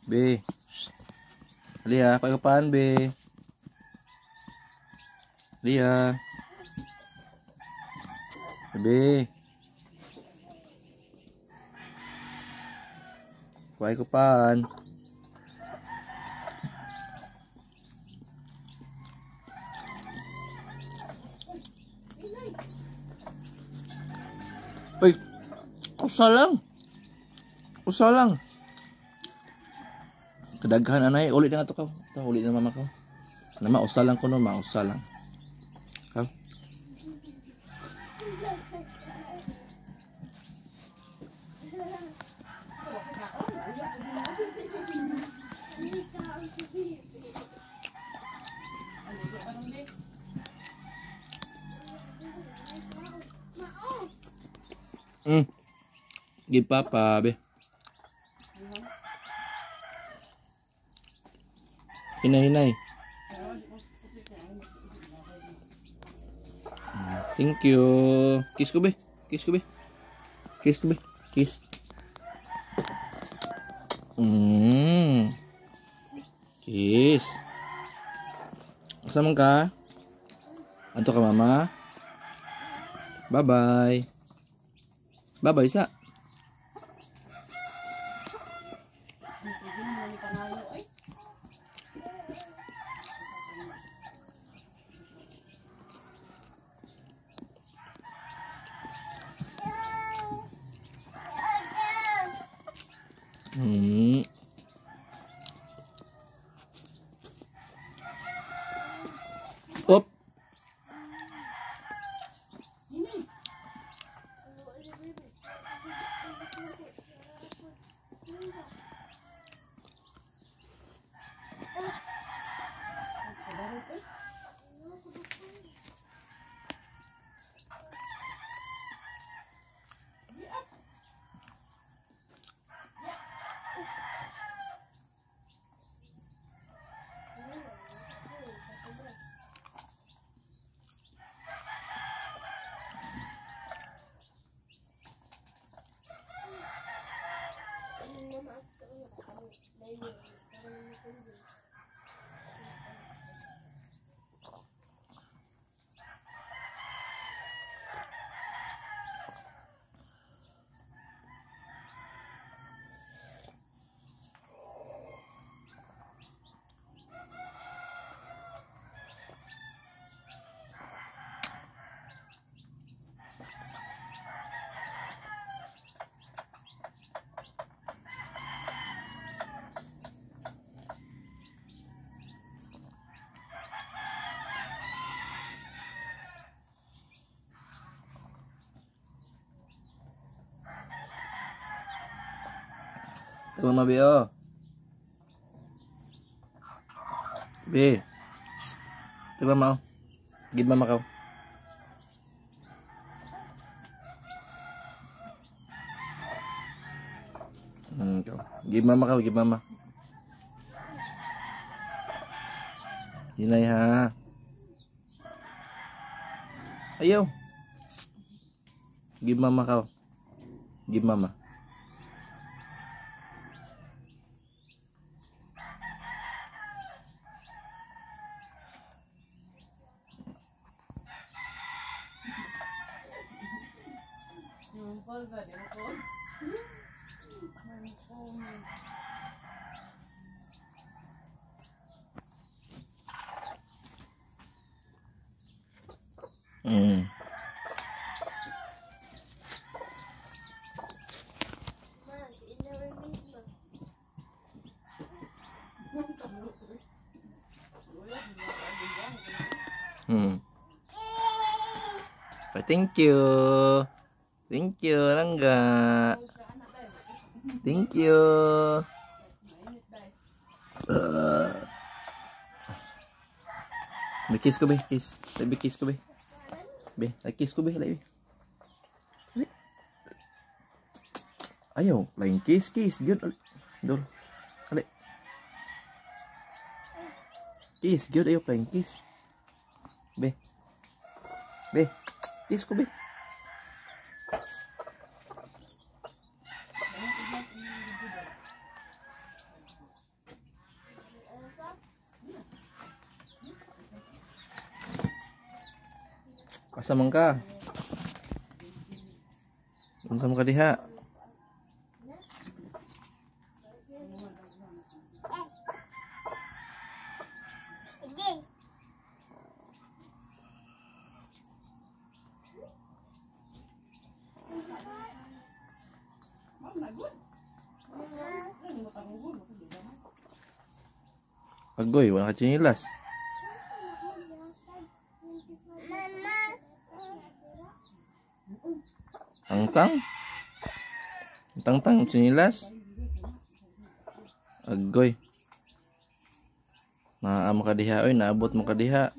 Be. Lia, kau kapan, Be? Lia. Be. Kau kapan? Uy, usa lang. Usa lang. Kedaghan anay, ulit na to kau. Ito, ulit na mama kau. Nama usa lang kuno, usa lang. Kau. Give papa, Be. Hinay. Thank you. Kiss ko, Be. Kiss ko, Be. Kiss ko, Be. Kiss. Kiss. Kasama ka? Anto ka, mama? Bye-bye. Bye-bye, sa. Op. Ito mama, Be, oh. Be. Ito mama, oh. Give mama kau. Give mama kau, give mama. Hinay ha. Ayaw. Give mama kau. Give mama. Thank you. Thank you, Rangga. Thank you. Be kiss ko, Be, kiss. Be kiss ko, Be. Be, kiss ko, Be, lagi. Ayaw, lain kiss. Good. Dol. Kali. Kiss, good, ayo lain kiss. Be. Kiss ko, Be. Asa man ka? Unsa man ka diha? Agoy, wala ka chinilas. Tangtang? Tangtang, chinilas? Agoy. Naam ka diha, oy, naabot mo ka diha.